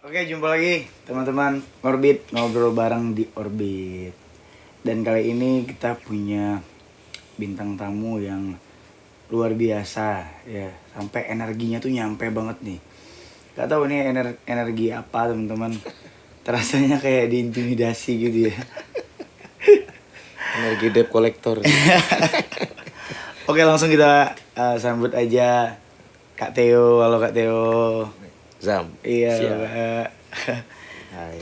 Oke, jumpa lagi teman-teman Orbit, ngobrol bareng di Orbit. Dan kali ini kita punya bintang tamu yang luar biasa ya, sampai energinya tuh nyampe banget nih. Gak tahu nih energi apa teman-teman. Terasanya kayak diintimidasi gitu ya. Energi debt collector. Oke, langsung kita sambut aja Kak Theo. Halo Kak Theo. Zam. Iya, Siap. Kak. Hai.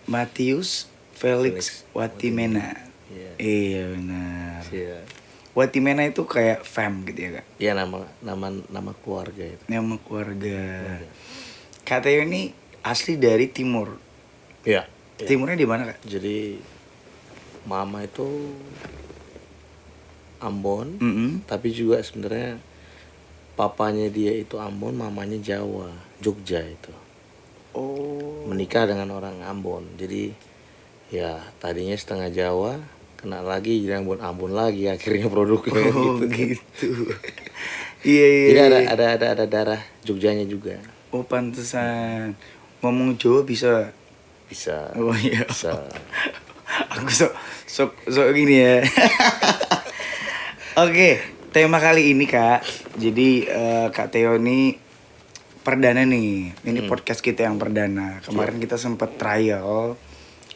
Matius Felix Felix Watimena. Iya. Iya benar. Siap. Watimena itu kayak fam gitu ya kak? Iya, nama keluarga itu. Nama keluarga. Kak Teo ini asli dari timur. Iya. Timurnya di mana kak? Jadi mama itu Ambon, tapi juga sebenarnya papanya dia itu Ambon, mamanya Jawa, Jogja itu. Oh. Menikah dengan orang Ambon. Jadi ya tadinya setengah Jawa, kena lagi jadi Ambon lagi akhirnya produknya Oh gitu. gitu. Iya iya. Jadi iya. ada darah Jogjanya juga. Oh pantesan. Ngomong Jawa bisa. Bisa. Oh iya. Bisa. Aku sok gini ya. Oke, tema kali ini kak. Jadi Kak Theo ini perdana nih. Ini podcast kita yang perdana. Kemarin kita sempat trial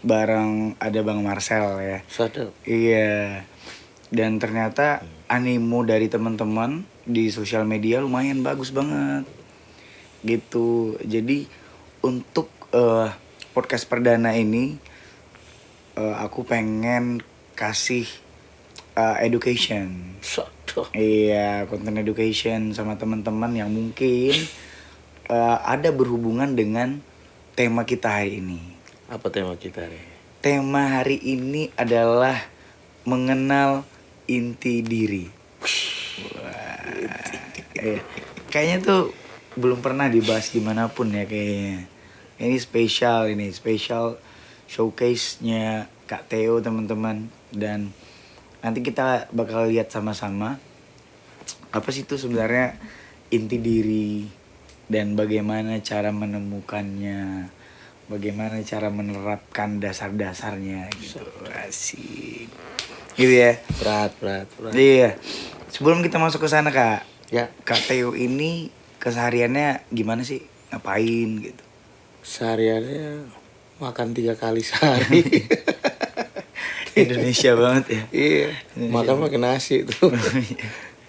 bareng ada Bang Marcel ya. Sadar. Iya. Dan ternyata animo dari teman-teman di sosial media lumayan bagus banget. Gitu. Jadi untuk podcast perdana ini aku pengen kasih education. Sadar. Iya, konten education sama teman-teman yang mungkin ada berhubungan dengan tema kita hari ini. Apa tema kita nih? Tema hari ini adalah mengenal inti diri. Wah, kayaknya tuh belum pernah dibahas dimanapun ya kayaknya. Ini spesial showcase-nya Kak Theo teman-teman. Dan nanti kita bakal lihat sama-sama apa sih itu sebenarnya inti diri dan bagaimana cara menemukannya, bagaimana cara menerapkan dasar-dasarnya gitu. Asik. Gitu ya. Berat. Iya. Sebelum kita masuk ke sana Kak, Ya, Kak Theo ini kesehariannya gimana sih? Ngapain gitu? sehariannya makan 3 kali sehari. Indonesia banget ya. Iya, Indonesia makan banget. pakai nasi tuh.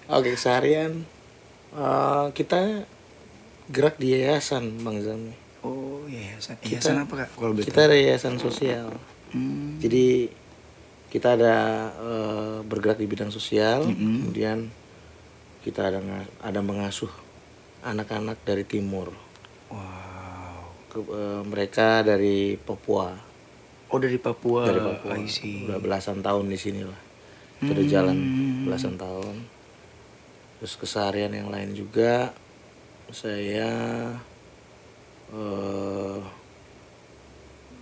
Oke, seharian kita gerak di yayasan, Bang Zami. Oh, yayasan. Yayasan apa Kak? Kalau Kita ada yayasan sosial. Jadi kita ada bergerak di bidang sosial, kemudian kita ada mengasuh anak-anak dari timur. Wow. Mereka dari Papua. Oh, dari Papua. Dari Papua. I see. Udah belasan tahun di sini lah. Udah jalan belasan tahun. Terus keseharian yang lain juga saya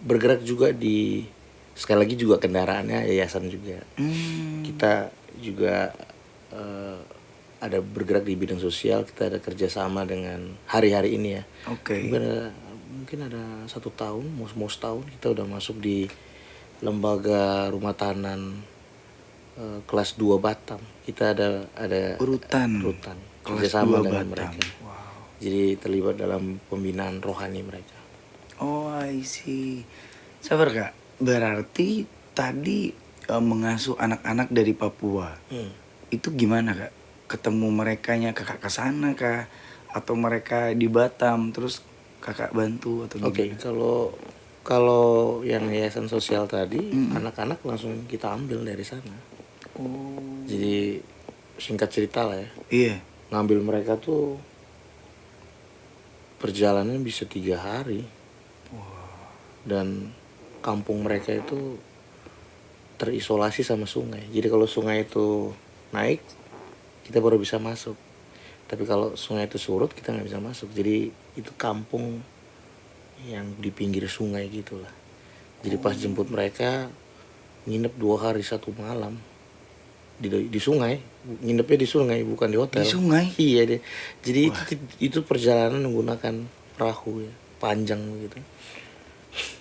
bergerak juga di, sekali lagi juga kendaraannya yayasan juga. Kita juga ada bergerak di bidang sosial. Kita ada kerjasama dengan hari-hari ini ya. Oke. Mungkin ada 1 tahun, mau setahun kita udah masuk di lembaga rumah tahanan kelas 2 Batam. Kita ada Rutan kerjasama 2 dengan Batam. mereka. Wow. Jadi terlibat dalam pembinaan rohani mereka. Oh, I see. Sabar Kak. Berarti tadi mengasuh anak-anak dari Papua. Itu gimana Kak? Ketemu merekanya Kakak ke sana kah? Atau mereka di Batam terus Kakak bantu atau gimana? Oke, kalau yang yayasan sosial tadi, anak-anak langsung kita ambil dari sana. Oh. Jadi singkat cerita lah ya. Iya. Ngambil mereka tuh perjalanan bisa 3 hari. Dan kampung mereka itu terisolasi sama sungai. Jadi kalau sungai itu naik, kita baru bisa masuk. Tapi kalau sungai itu surut, kita nggak bisa masuk. Jadi itu kampung yang di pinggir sungai gitulah. Jadi pas jemput mereka, nginep 2 hari 1 malam di sungai. Nginepnya di sungai, bukan di hotel. Di sungai? Iya deh. Jadi itu perjalanan menggunakan perahu ya. panjang gitu.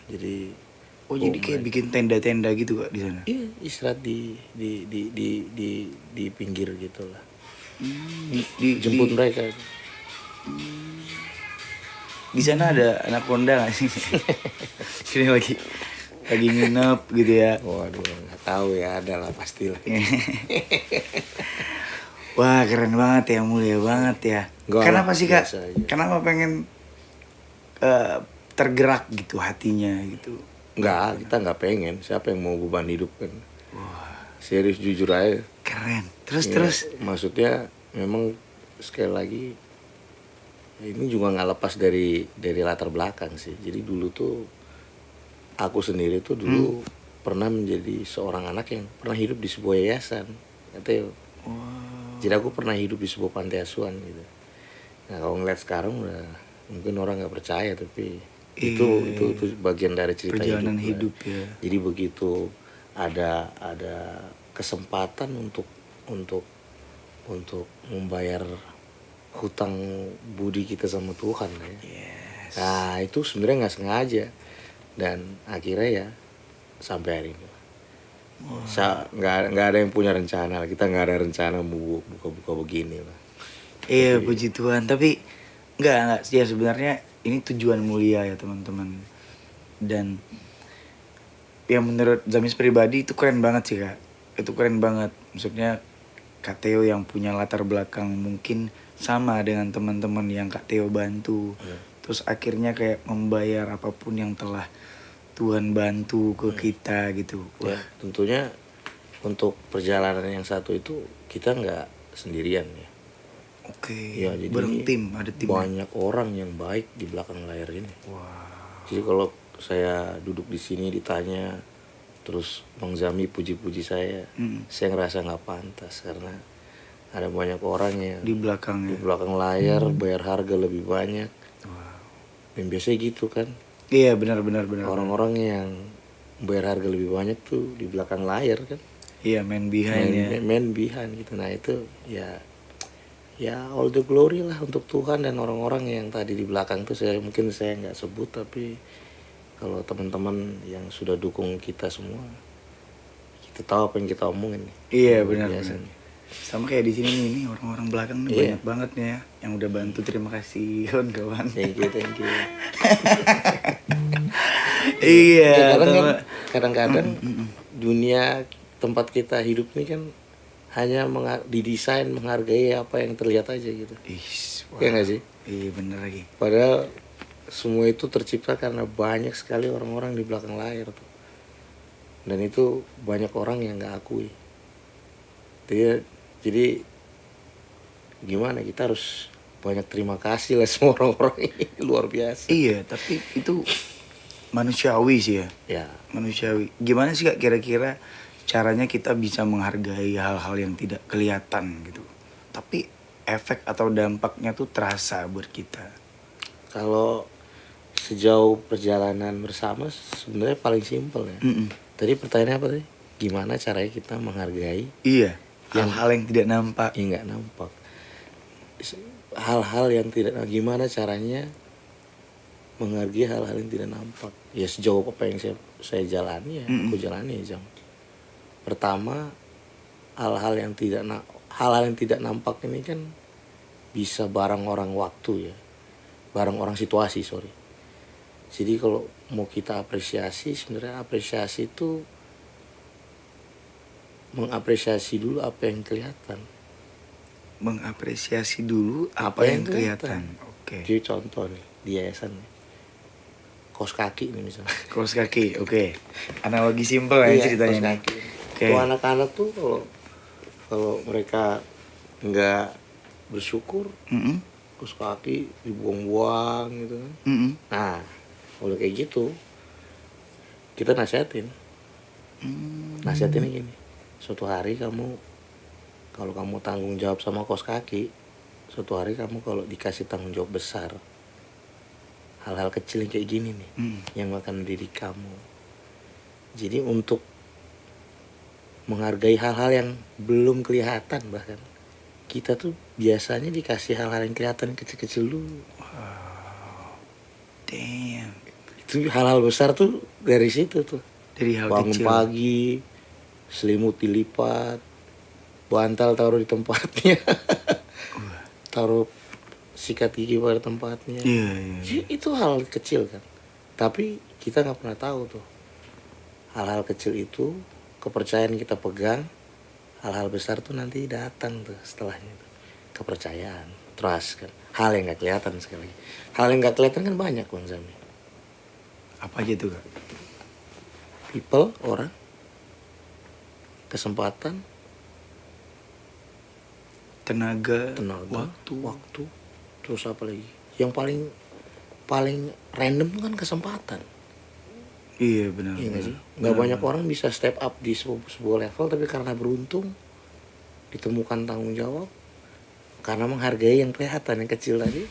Jadi Jadi kayak mereka- bikin tenda-tenda gitu Kak di sana. iya, istirahat di pinggir gitu lah. Jemput mereka. Di sana ada anaconda nggak sih? Sini lagi nginep gitu ya. Waduh, nggak tahu ya, ada lah pastilah. Wah keren banget ya, mulia banget ya. Enggak lah, Kenapa sih Kak? biasa aja. Kenapa pengen tergerak gitu hatinya gitu? Enggak, kita nggak pengen. Siapa yang mau beban hidup kan? Serius, jujur aja. Keren. Terus Ya, terus. maksudnya memang sekali lagi ini juga nggak lepas dari latar belakang sih. Jadi dulu tuh aku sendiri tuh dulu pernah menjadi seorang anak yang pernah hidup di sebuah yayasan, katanya. Jadi aku pernah hidup di sebuah panti asuhan gitu. Nah kalau ngeliat sekarang udah mungkin orang nggak percaya, tapi itu bagian dari cerita Perjalanan hidup, hidup ya. Jadi begitu ada kesempatan untuk membayar hutang budi kita sama Tuhan ya. Yes. Nah itu sebenarnya nggak sengaja, dan akhirnya ya sampai hari ini nggak ada yang punya rencana, kita nggak ada rencana mau buka begini lah. Iya puji Tuhan. Tapi enggak ya, sebenarnya ini tujuan mulia ya teman-teman. Dan yang menurut Zamis pribadi itu keren banget sih Kak. Itu keren banget. Maksudnya Kak Theo yang punya latar belakang mungkin sama dengan teman-teman yang Kak Theo bantu. Terus akhirnya kayak membayar apapun yang telah Tuhan bantu ke kita gitu. Ya, tentunya untuk perjalanan yang satu itu kita nggak sendirian ya. Oke. Ya, jadi Bareng ini tim, ada tim. banyak orang yang baik di belakang layar ini. Wah. Jadi kalau saya duduk di sini ditanya terus Bang Zami puji-puji saya ngerasa nggak pantas karena ada banyak orang yang Di belakang di ya. belakang layar bayar harga lebih banyak. Wow. Dan biasanya gitu kan. Iya benar. Orang-orang yang bayar harga lebih banyak tuh di belakang layar kan. Iya main behind ya. main behind gitu. Nah itu ya all the glory lah untuk Tuhan dan orang-orang yang tadi di belakang tuh mungkin saya nggak sebut, tapi kalau teman-teman yang sudah dukung kita semua, kita tahu apa yang kita omongin nih. Iya benar. Biasanya. Sama kayak di sini nih orang-orang belakang nih Iya. banyak banget nih ya yang udah bantu. Terima kasih kawan-kawan. Thank you. Iya. Ya, kadang-kadang dunia tempat kita hidup ini kan hanya didesain menghargai apa yang terlihat aja gitu. Ya nggak sih? Iya bener lagi. Padahal semua itu tercipta karena banyak sekali orang-orang di belakang layar tuh. Dan itu banyak orang yang nggak akui. Jadi gimana, kita harus banyak terima kasih lah semua orang-orang ini. Luar biasa. Iya tapi itu manusiawi sih ya. Ya. Manusiawi. Gimana sih Kak kira-kira caranya kita bisa menghargai hal-hal yang tidak kelihatan gitu, tapi efek atau dampaknya tuh terasa buat kita? Kalau sejauh perjalanan bersama sebenarnya paling simpel ya. Tadi pertanyaannya apa tadi? Gimana caranya kita menghargai? Iya. Hal-hal yang tidak nampak. Yang nggak nampak. Hal-hal yang tidak. Gimana caranya menghargai hal-hal yang tidak nampak? Ya sejauh apa yang saya jalani ya, aku jalani ya Jam. Pertama, hal-hal yang tidak nampak ini kan bisa barang orang waktu ya, barang orang situasi, sorry. Jadi kalau mau kita apresiasi, sebenarnya apresiasi itu mengapresiasi dulu apa yang kelihatan. Mengapresiasi dulu apa yang kelihatan. Oke. Jadi contoh nih di yayasan nih, kaos kaki nih misalnya. Kaos kaki, oke. Analogi simpel ya ceritanya nih. Okay. Tuh anak-anak tuh kalau mereka nggak bersyukur, kaos kaki dibuang-buang gitu kan. Nah, kalau kayak gitu kita nasihatin. Nasihatinnya gini, suatu hari kalau kamu tanggung jawab sama kaos kaki, suatu hari kamu kalau dikasih tanggung jawab besar, hal-hal kecil yang kayak gini nih yang akan mendidik kamu. Jadi untuk menghargai hal-hal yang belum kelihatan, bahkan kita tuh biasanya dikasih hal-hal yang kelihatan kecil-kecil dulu. Damn. Itu hal-hal besar tuh dari situ tuh. Dari hal Bangun kecil. pagi, selimut dilipat, bantal taruh di tempatnya, taruh sikat gigi pada tempatnya. Iya, iya. Itu hal kecil kan. Tapi kita nggak pernah tahu tuh. Hal-hal kecil itu, kepercayaan kita pegang, hal-hal besar tuh nanti datang tuh setelahnya tuh. Kepercayaan, trust kan. Hal yang nggak kelihatan sekali lagi. Hal yang nggak kelihatan kan banyak Bang Zami. Apa aja tuh, Kak? People, orang, kesempatan, Tenaga, tenaga, waktu. waktu, terus apa lagi? Yang paling random tuh kan kesempatan. Iya, benar. Iya nggak benar. sih? Nggak banyak orang bisa step up di sebuah level, tapi karena beruntung ditemukan tanggung jawab, karena menghargai yang kelihatan yang kecil tadi.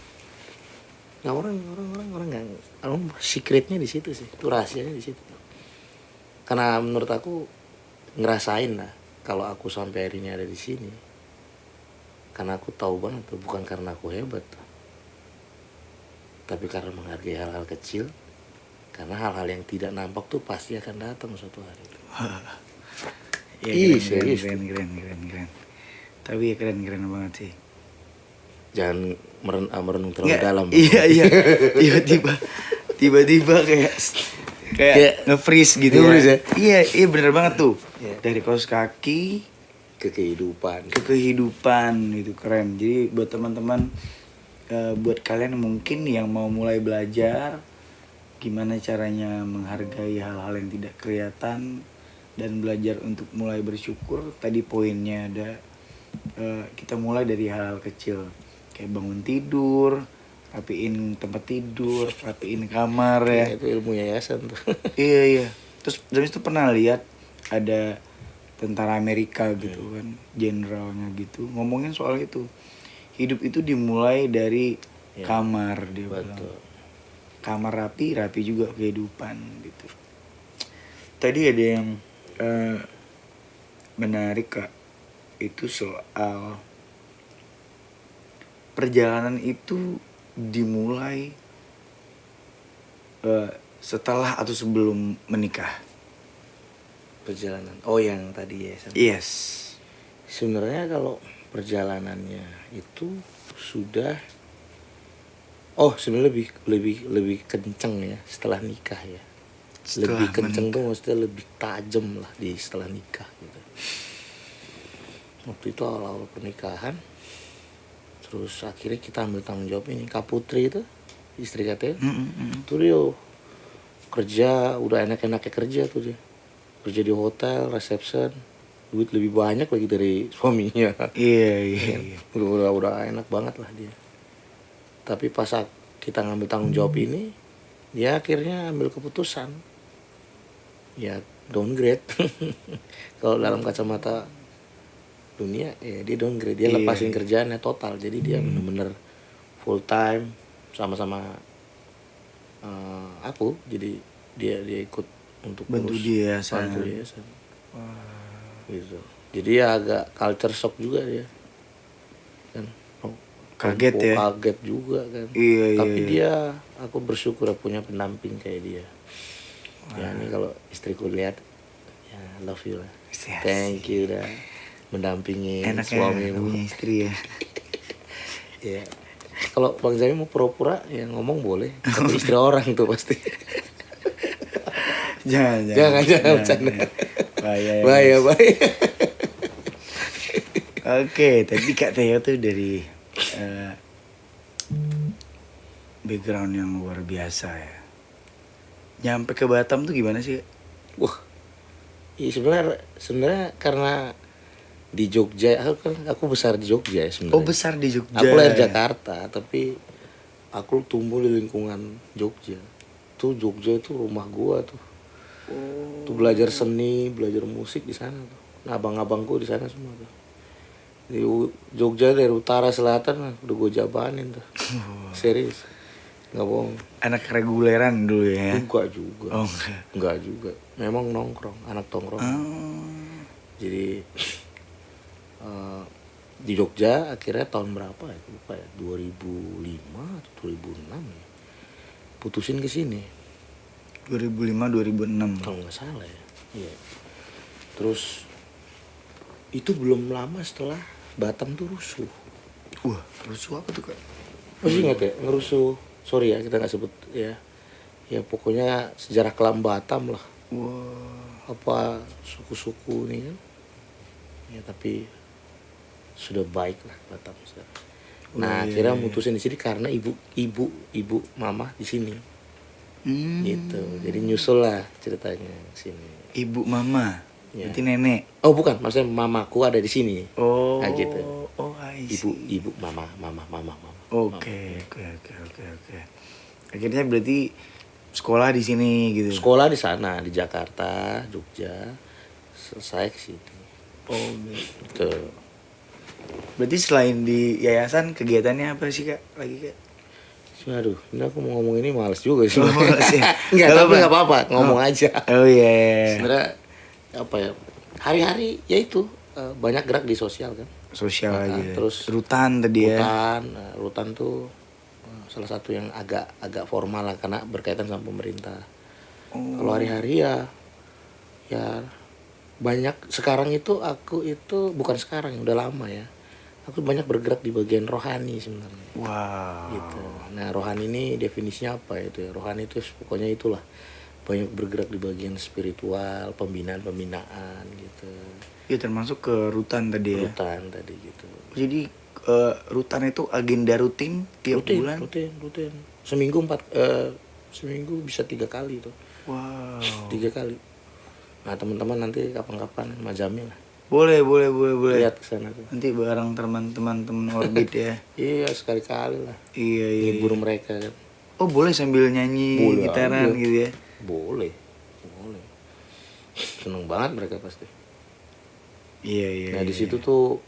Nah orang nggak, secretnya di situ sih, itu rahasianya di situ. Karena menurut aku ngerasain lah kalau aku sampai hari ini ada di sini, karena aku tahu banget tuh, bukan karena aku hebat tuh, tapi karena menghargai hal-hal kecil. Karena hal-hal yang tidak nampak tuh pasti akan datang suatu hari. Iya, serius. keren. Tapi ya keren banget sih. Jangan merenung terlalu dalam. Iya. Tiba-tiba kayak nge-freeze gitu Nge-freeze ya. Iya bener banget tuh. Iya. Dari kaos kaki Ke kehidupan. ke kehidupan itu keren. Jadi buat teman-teman, buat kalian mungkin yang mau mulai belajar gimana caranya menghargai hal-hal yang tidak kelihatan dan belajar untuk mulai bersyukur. Tadi poinnya ada, kita mulai dari hal-hal kecil kayak bangun tidur, rapiin tempat tidur, rapiin kamar ya. Itu ilmu yayasan tuh. Iya. Terus dari itu pernah lihat ada tentara Amerika gitu kan, jenderalnya gitu ngomongin soal itu. Hidup itu dimulai dari kamar, dia bilang. Betul. Kamar rapi juga kehidupan gitu. Tadi ada yang menarik, Kak. Itu soal perjalanan itu dimulai setelah atau sebelum menikah. Perjalanan. Oh yang tadi ya. Yes. Sebenarnya kalau perjalanannya itu sudah sebenarnya lebih kenceng ya setelah nikah ya. Lebih kenceng tuh maksudnya lebih tajam lah di setelah nikah gitu. Waktu itu awal-awal pernikahan, terus akhirnya kita ambil tanggung jawab ini. Kak Putri itu istri katanya, tuh dia kerja udah enak-enaknya kerja tuh dia. Kerja di hotel, reception, duit lebih banyak lagi dari suaminya. Iya. Udah enak banget lah dia. Tapi pas kita ngambil tanggung jawab ini, dia akhirnya ambil keputusan, ya downgrade. Kalau dalam kacamata dunia, ya dia downgrade. Dia lepasin kerjaannya total. Jadi dia bener-bener full time sama-sama aku. Jadi dia ikut untuk bantu dia sana. Gitu. Jadi ya agak culture shock juga dia kan. Kaget juga kan. Tapi dia, aku bersyukur punya pendamping kayak dia. Ya ini kalau istriku lihat, ya love you lah. Thank you dah mendampingi suamimu. Punya istri ya. Ya. Kalau Bang Zami mau pura-pura ya ngomong boleh. Tapi istri orang tuh pasti. Jangan bercanda. Bahaya. Oke, tadi Kak Theo tuh dari background yang luar biasa ya. Nyampe ke Batam tuh gimana sih? Wah, iya sebenarnya karena di Jogja, aku besar di Jogja ya sebenarnya. Oh, besar di Jogja. Aku lahir Jakarta, tapi aku tumbuh di lingkungan Jogja. Tuh Jogja itu rumah gua tuh. Tuh belajar seni, belajar musik di sana tuh. Nah, abang-abangku di sana semua tuh. Di Jogja dari utara selatan udah gue jabanin tuh. Serius. Enggak bohong. Anak reguleran dulu ya. Enggak juga. Oh, enggak juga. Memang nongkrong, anak tongkrong. Jadi di Jogja akhirnya tahun berapa ya? Lupa ya. 2005 atau 2006 ya. putusin ke sini 2005-2006. kalau nggak salah ya. Iya. Terus itu belum lama setelah Batam tuh rusuh. Wah, rusuh apa tuh Kak? Masih ingat ya, ngerusuh. Sorry ya kita nggak sebut ya. Ya pokoknya sejarah kelam Batam lah. Wah, Apa suku-suku ini kan. Ya tapi sudah baik lah Batam sekarang. Nah, iya, akhirnya iya. mutusin di sini karena ibu mama di sini. Gitu. Jadi nyusul lah ceritanya sini. Ibu mama, Ya. berarti nenek. Oh bukan, maksudnya mamaku ada di sini. Oh, Nah, gitu. I Ibu, see. mama. Oke. Akhirnya berarti sekolah di sini gitu. Sekolah di sana di Jakarta, Jogja, selesai ke sini. Oh, Gitu. berarti selain di yayasan kegiatannya apa sih Kak? Lagi Kak? Aduh, ini aku mau ngomong ini males juga sih. Oh, males ya? Enggak, Gak tapi apa-apa. nggak apa-apa, ngomong aja. Oh iya. Sebenarnya apa ya? Hari-hari ya itu banyak gerak di sosial kan. Sosial aja. Terus rutan tadi ya. Rutan tuh salah satu yang agak formal lah karena berkaitan sama pemerintah. Kalau hari-hari ya banyak sekarang itu aku itu bukan sekarang udah lama ya. Aku banyak bergerak di bagian rohani sebenarnya. Wow. Gitu. Nah, rohani ini definisinya apa itu ya? Rohani itu pokoknya itulah banyak bergerak di bagian spiritual, pembinaan gitu. Ya termasuk ke rutan tadi ya. Rutan tadi gitu. Jadi rutan itu agenda rutin tiap bulan. Rutin. Seminggu bisa 3 kali tuh. Wow. 3 kali. Nah, teman-teman nanti kapan-kapan Mas Jamil lah. Boleh. Lihat ke sana tuh. Nanti bareng teman-teman Orbit ya. Iya, sekali-kali lah. Iya. Hibur mereka kan. Oh, boleh sambil nyanyi Boleh gitaran aja. gitu ya. Boleh. Seneng banget mereka pasti. Iya. Nah, di situ tuh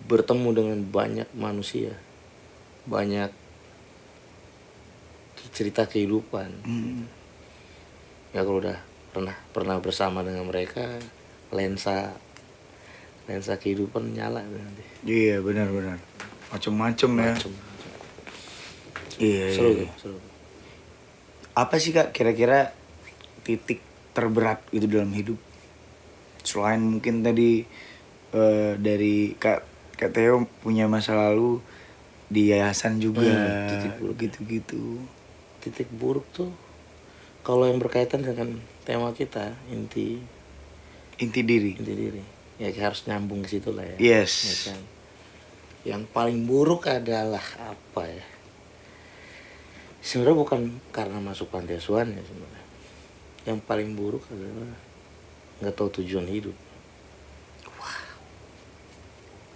bertemu dengan banyak manusia. Banyak cerita kehidupan. Ya kalau udah pernah bersama dengan mereka, lensa kehidupan nyala nanti. Iya, benar. Macem-macem ya. Iya. Seru. Apa sih Kak kira-kira titik terberat gitu dalam hidup? Selain mungkin tadi dari Kak Theo punya masa lalu di yayasan juga, titik buruk. gitu-gitu. Titik buruk tuh kalau yang berkaitan dengan tema kita inti diri. Ya harus nyambung ke situ lah ya. Yes. Ya kan? Yang paling buruk adalah apa ya? Sebenarnya bukan karena masuk panti asuhan ya sebenarnya. Yang paling buruk adalah nggak tahu tujuan hidup. Wah.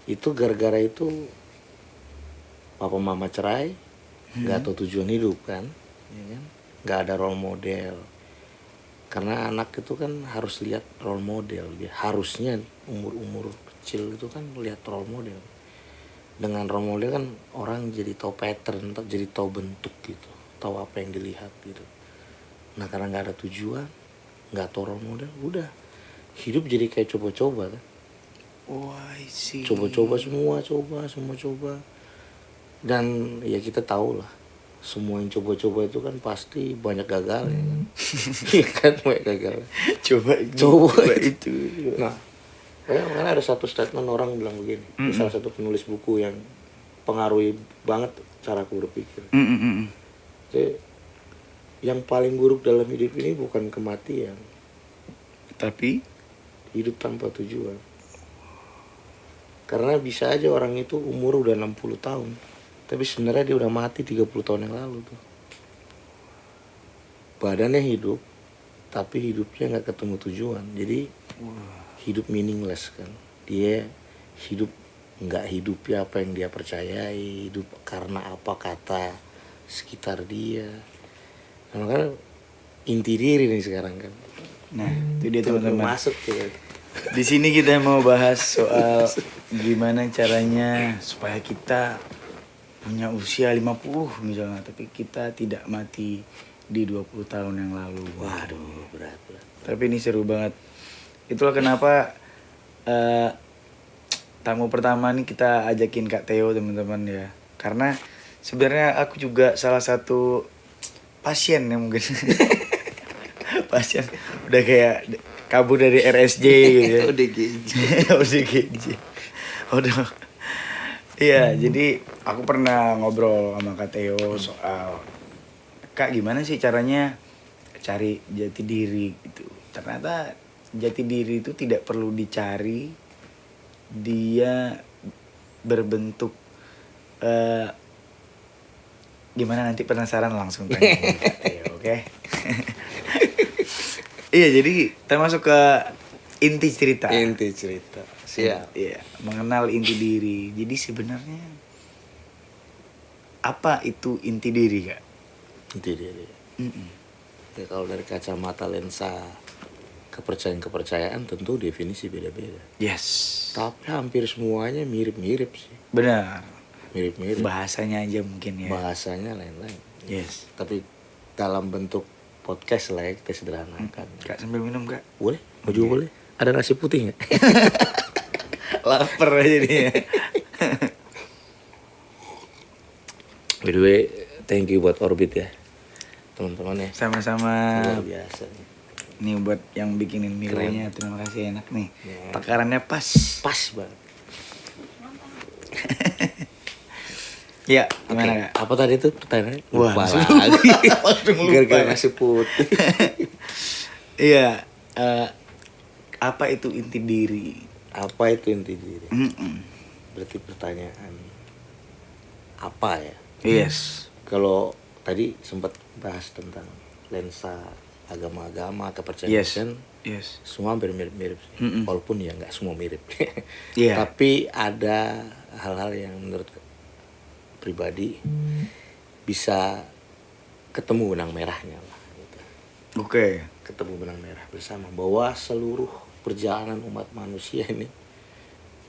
Itu gara-gara itu papa mama cerai, nggak tahu tujuan hidup kan, ya kan? Nggak ada role model. Karena anak itu kan harus lihat role model. Dia harusnya umur kecil itu kan lihat role model. Dengan role model kan orang jadi tahu pattern, jadi tahu bentuk gitu, tahu apa yang dilihat gitu. Nah karena nggak ada tujuan, nggak tahu role model, udah hidup jadi kayak coba-coba kan. I see. Coba-coba semua coba. Dan ya kita tahu lah, semua yang coba-coba itu kan pasti banyak gagalnya kan. Iya kan banyak gagal. Coba itu. Nah, makanya ada satu statement orang bilang begini, salah satu penulis buku yang pengaruhi banget cara aku berpikir. Jadi, yang paling buruk dalam hidup ini bukan kematian, tapi hidup tanpa tujuan. Karena bisa aja orang itu umur udah 60 tahun, tapi sebenarnya dia udah mati 30 tahun yang lalu tuh. Badannya hidup, tapi hidupnya nggak ketemu tujuan. Jadi hidup meaningless kan. Dia hidup nggak hidupi apa yang dia percayai, hidup karena apa kata sekitar dia. Nah, makanya inti diri nih sekarang kan. Nah, itu dia teman-teman. Masuk ya. Di sini kita mau bahas soal gimana caranya supaya kita punya usia 50 misalnya, tapi kita tidak mati di 20 tahun yang lalu. Waduh, berat. Tapi ini seru banget. Itulah kenapa tamu pertama nih kita ajakin Kak Theo teman-teman ya. Karena sebenarnya aku juga salah satu pasien ya mungkin. Pasien udah kayak kabur dari RSJ gitu ya. ODGJ. ODGJ. Udah. Iya, jadi aku pernah ngobrol sama Kak Theo soal Kak gimana sih caranya cari jati diri gitu. Ternyata jati diri itu tidak perlu dicari, dia berbentuk gimana, nanti penasaran langsung tanya sama Kak Theo, oke? Iya, jadi kita masuk ke inti cerita. Inti cerita. Siap. Iya, mengenal inti diri. Jadi sebenarnya apa itu inti diri, Kak? Inti diri. Mm-mm. Ya, kalau dari kacamata lensa kepercayaan tentu definisi beda-beda. Yes. Tapi hampir semuanya mirip-mirip sih. Benar. Mirip-mirip. Bahasanya aja mungkin ya. Bahasanya lain-lain. Yes. Tapi dalam bentuk podcast lah ya, kita sederhanakan. Kak sambil minum, Kak. Boleh? Mau juga boleh? Ada nasi putih nggak? Laper aja dia. By the way, thank you buat Orbit ya, teman-teman ya. Sama-sama. Luar biasa nih. Nih buat yang bikinin Milonya, terima kasih, enak nih. Ya. Takarannya pas. Pas banget. Ya, gimana, Oke, Kak? apa tadi tuh pertanyaannya? Wah, Lupa langsung lagi. Langsung lupa. Gara-gara nasi putih. Iya, apa itu inti diri? Apa itu inti diri? Mm-mm. Berarti pertanyaan apa ya? Yes. Kalau tadi sempat bahas tentang lensa agama-agama, kepercayaan, Yes. semua hampir mirip-mirip sih. Mm-mm. Walaupun ya nggak semua mirip. Iya. Tapi ada hal-hal yang menurut pribadi bisa ketemu benang merahnya lah. Gitu. Oke. Ketemu benang merah bersama bahwa seluruh perjalanan umat manusia ini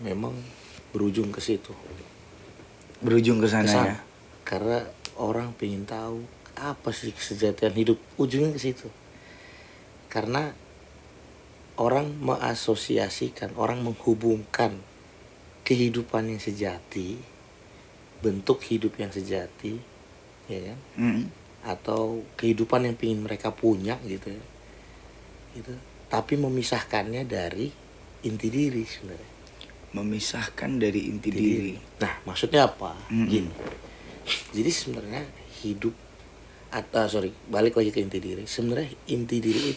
memang berujung ke situ. Berujung ke sana Kesana. ya. Karena orang pengen tahu apa sih kesejatian hidup, ujungnya ke situ. Karena orang mengasosiasikan, orang menghubungkan kehidupan yang sejati, bentuk hidup yang sejati, ya kan? Mm. Atau kehidupan yang ingin mereka punya gitu ya. Gitu. Tapi memisahkannya dari inti diri sebenarnya. Memisahkan dari inti diri. Nah, maksudnya apa? Mm-mm. Gini. Jadi sebenarnya hidup balik lagi ke inti diri. Sebenarnya inti diri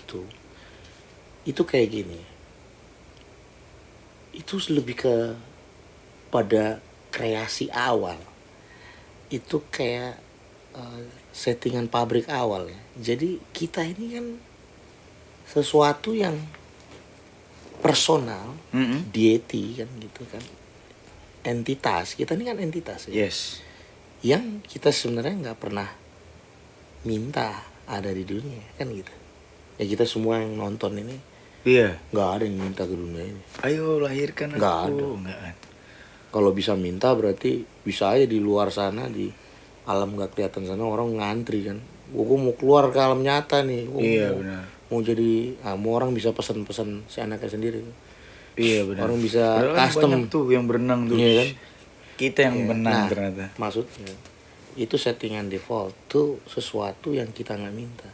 itu kayak gini. Itu lebih ke pada kreasi awal. Itu kayak settingan pabrik awal ya. Jadi kita ini kan sesuatu yang personal, Mm-mm. deity kan gitu kan. Entitas, kita ini kan entitas ya. Yes. Yang kita sebenarnya nggak pernah minta ada di dunia kan gitu. Ya kita semua yang nonton ini Iya. nggak ada yang minta ke dunia ini. Ayo lahirkan aku. Nggak ada. Nggak ada. Kalau bisa minta berarti bisa aja di luar sana, di alam nggak kelihatan sana orang ngantri kan. Gue mau keluar ke alam nyata nih. Gua Iya mau, benar. mau jadi, mau orang bisa pesan-pesan si anaknya sendiri. Iya benar. Orang bisa Padahal kan custom. banyak tuh yang berenang tuh. Iya kan? Kita yang Iya. benang Nah, ternyata. maksudnya itu settingan default tuh sesuatu yang kita nggak minta,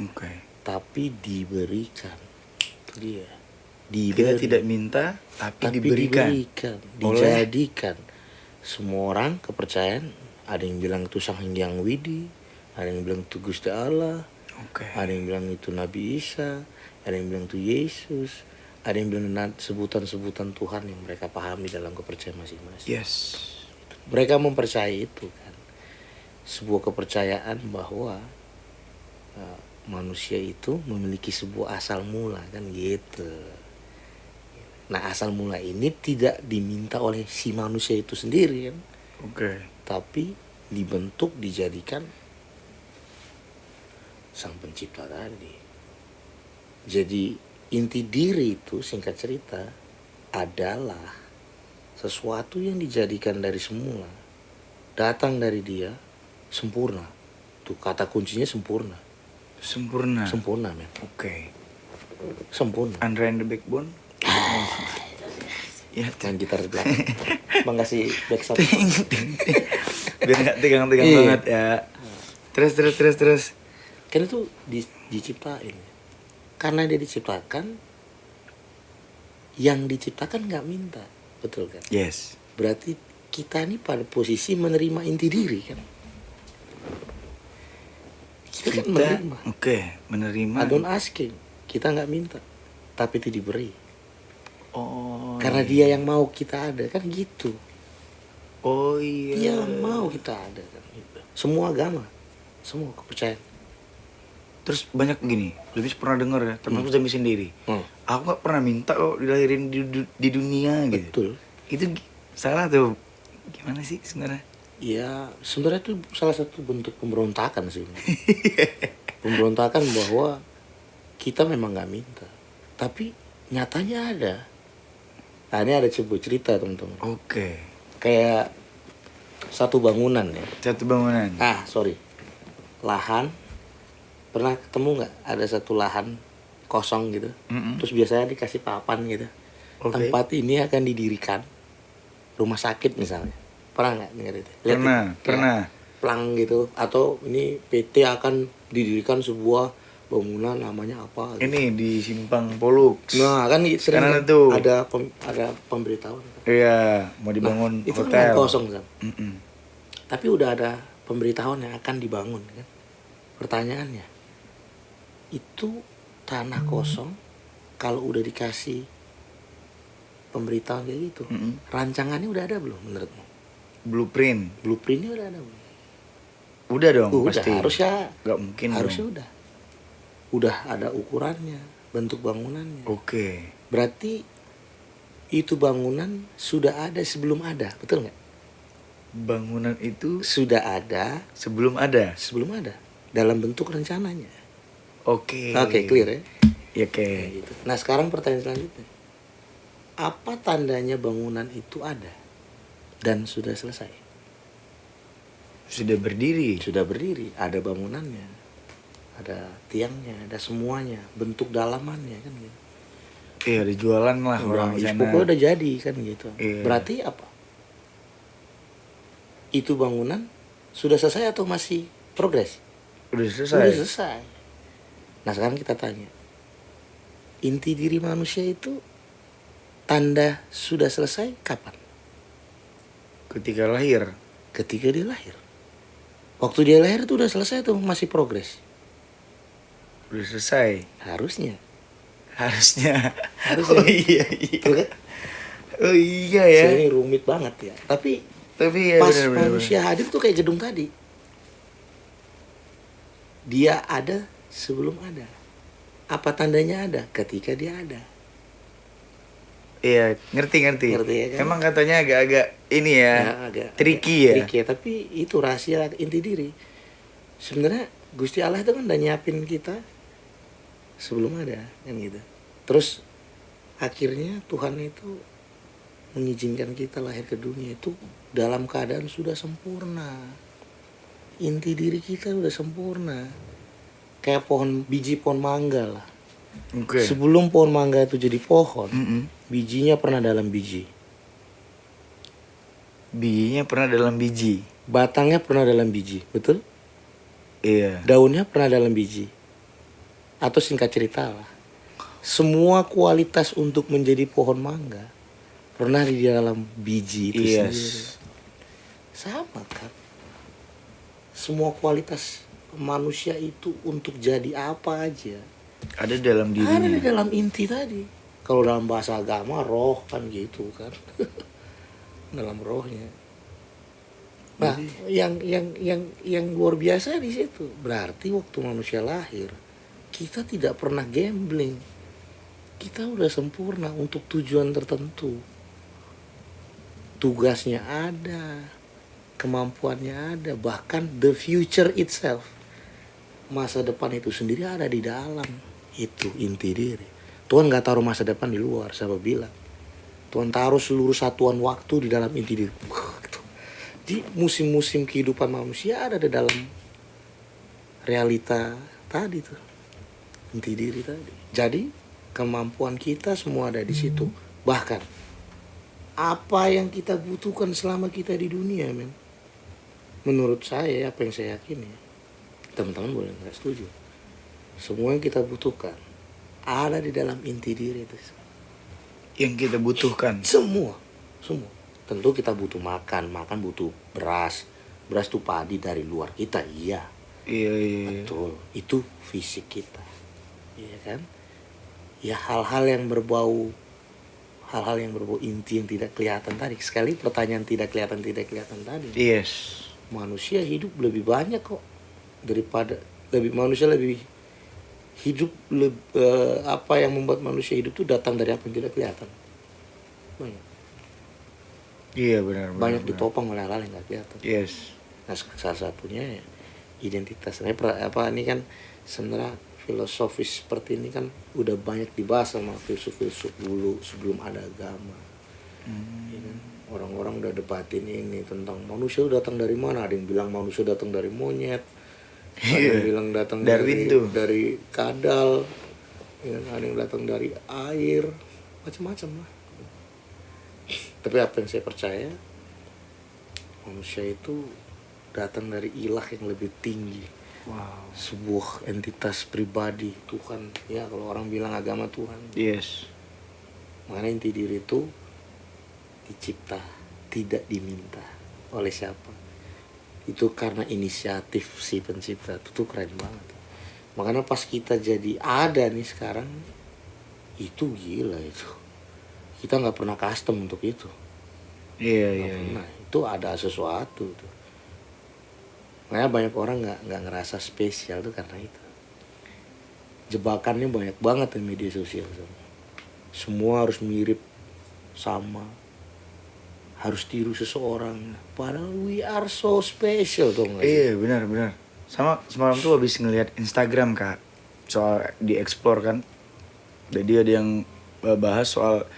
Oke. tapi diberikan. Itu dia. Kita tidak minta tapi diberikan. Oleh- dijadikan. Semua orang kepercayaan, ada yang bilang itu Sang Hyang Widi, ada yang bilang itu Gusti Allah, Oke. ada yang bilang itu Nabi Isa, ada yang bilang itu Yesus, ada yang bilang sebutan-sebutan Tuhan yang mereka pahami dalam kepercayaan masing-masing. Yes. Mereka mempercayai itu kan, sebuah kepercayaan bahwa manusia itu memiliki sebuah asal mula kan gitu. Nah, asal mula ini tidak diminta oleh si manusia itu sendiri kan, Oke. tapi dibentuk, dijadikan sang pencipta tadi. Jadi inti diri itu singkat cerita adalah sesuatu yang dijadikan dari semula, datang dari dia, sempurna. Tuh kata kuncinya sempurna. Sempurna. Sempurna men. Oke. Sempurna. Andre and the Backbone. Ya, Main gitar di belakang. Bang kasih backsound. ting ting ting. Biar nggak tegang-tegang Iya. banget ya. Terus. Kan itu diciptain. Karena dia diciptakan, yang diciptakan nggak minta, betul kan? Yes. Berarti kita nih pada posisi menerima inti diri kan? Kita kan menerima. Oke, menerima. Don't asking, kita nggak minta, tapi itu diberi. Oh. Karena iya. dia yang mau kita ada kan gitu. Oh iya. Dia yang mau kita ada kan gitu. Semua agama, semua kepercayaan. Terus banyak gini, lebih pernah dengar ya, termasuk Zami sendiri. Aku nggak pernah minta kok dilahirin di dunia gitu. Betul. Itu salah tuh. Gimana sih sebenarnya? Ya sebenarnya itu salah satu bentuk pemberontakan sih. Pemberontakan bahwa kita memang nggak minta, tapi nyatanya ada. Nah ini ada sebuah cerita teman-teman. Oke. Kayak satu bangunan ya. Satu bangunan. Lahan. Pernah ketemu nggak ada satu lahan kosong gitu? Terus biasanya dikasih papan gitu. Oke. Tempat ini akan didirikan rumah sakit misalnya. Pernah nggak dengar itu? Pernah. Plang gitu. Atau ini PT akan didirikan sebuah bangunan namanya apa? Gitu. Ini di Simpang Poluk. Nah kan sering Karena kan itu ada pemberitahuan. iya, mau dibangun Itu hotel. kan kosong kan. Tapi udah ada pemberitahuan yang akan dibangun kan. Pertanyaannya, itu tanah kosong kalau udah dikasih pemberitahuan kayak gitu, rancangannya udah ada belum menurutmu? Blueprintnya udah ada belum? udah dong. Udah, pasti. harusnya Gak mungkin harusnya dong. udah ada ukurannya, bentuk bangunannya. Oke. Berarti itu bangunan sudah ada sebelum ada, betul nggak? Bangunan itu Sudah ada sebelum ada. dalam bentuk rencananya. Oke, Clear ya? Ya, oke. Kayak gitu. Nah sekarang pertanyaan selanjutnya, apa tandanya bangunan itu ada dan sudah selesai? Sudah berdiri. Sudah berdiri, ada bangunannya, ada tiangnya, ada semuanya, bentuk dalamannya kan gitu. Iya, dijualan lah orang di sana. Pokoknya udah jadi kan gitu. Iya. Berarti apa? Itu bangunan sudah selesai atau masih progres? Udah Sudah selesai. selesai. Nah sekarang kita tanya, inti diri manusia itu tanda sudah selesai kapan? Ketika lahir. Ketika dia lahir. Waktu dia lahir itu udah selesai atau masih progres? Udah selesai. Harusnya. Oh iya. Betul kan? Oh iya ya. Ini rumit banget ya. Tapi ya pas bener. manusia hadir tuh kayak gedung tadi. Dia ada sebelum ada. Apa tandanya ada? Ketika dia ada. Iya, ngerti. Ngerti ya kan? Emang katanya agak-agak ini ya, agak tricky ya. Tricky ya, tapi itu rahasia inti diri. Sebenarnya Gusti Allah itu kan udah nyiapin kita sebelum ada kan gitu. Terus akhirnya Tuhan itu mengizinkan kita lahir ke dunia itu dalam keadaan sudah sempurna. Inti diri kita udah sempurna. Kayak biji pohon mangga lah. Oke. Sebelum pohon mangga itu jadi pohon, bijinya pernah dalam biji. Bijinya pernah dalam biji. Batangnya pernah dalam biji, betul? Iya. Daunnya pernah dalam biji. Atau singkat cerita lah, semua kualitas untuk menjadi pohon mangga pernah di dalam biji itu sendiri. Sama kan? Semua kualitas manusia itu untuk jadi apa aja Ada dalam dirinya. ada di dalam inti tadi. Kalau dalam bahasa agama roh kan gitu kan. Dalam rohnya. Nah, yang luar biasa di situ. Berarti waktu manusia lahir, kita tidak pernah gambling. Kita udah sempurna untuk tujuan tertentu. Tugasnya ada, kemampuannya ada, bahkan the future itself. Masa depan itu sendiri ada di dalam. Itu inti diri. Tuhan gak taruh masa depan di luar, siapa bilang. Tuhan taruh seluruh satuan waktu di dalam inti diri. Di musim-musim kehidupan manusia ada di dalam realita tadi tuh. Inti diri tadi. Jadi kemampuan kita semua ada di situ. Bahkan apa yang kita butuhkan selama kita di dunia, men. Menurut saya, apa yang saya yakini, teman-teman boleh nggak setuju. semua yang kita butuhkan ada di dalam inti diri itu. Yang kita butuhkan. Semua. Tentu kita butuh makan butuh beras. Beras itu padi dari luar kita, iya. Iya. Betul, itu fisik kita. Iya kan? Ya hal-hal yang berbau inti yang tidak kelihatan tadi. Sekali pertanyaan tidak kelihatan tadi. Yes. Manusia hidup lebih banyak kok daripada manusia lebih hidup apa yang membuat manusia hidup itu datang dari apa yang tidak kelihatan. Banyak. Iya benar. Banyak ditopang oleh hal-hal yang nggak kelihatan. Yes. Nah salah satunya ya, identitas. Nah, ini kan sebenarnya filosofis seperti ini kan udah banyak dibahas sama filsuf-filsuf dulu sebelum ada agama. Ya kan? Orang-orang udah debatin ini tentang manusia datang dari mana. Ada yang bilang manusia datang dari monyet, ada yang bilang datang dari kadal, ya, ada yang datang dari air, macam-macam lah. Tapi apa yang saya percaya, manusia itu datang dari ilah yang lebih tinggi. Wow. Sebuah entitas pribadi, Tuhan. Ya kalau orang bilang agama Tuhan. Yes. Mana inti diri itu dicipta, tidak diminta oleh siapa. Itu karena inisiatif si pencipta. Itu keren banget. Makanya pas kita jadi ada nih sekarang, itu gila itu. Kita nggak pernah custom untuk itu. Iya. Nah itu ada sesuatu tuh. Makanya banyak orang nggak ngerasa spesial tuh karena itu. Jebakannya banyak banget di media sosial. Semua harus mirip, sama, harus tiru seseorang. Padahal we are so special tuh nggak sih? Iya benar. Sama semalam tuh habis ngeliat Instagram Kak, soal di explore kan. Jadi ada yang bahas soal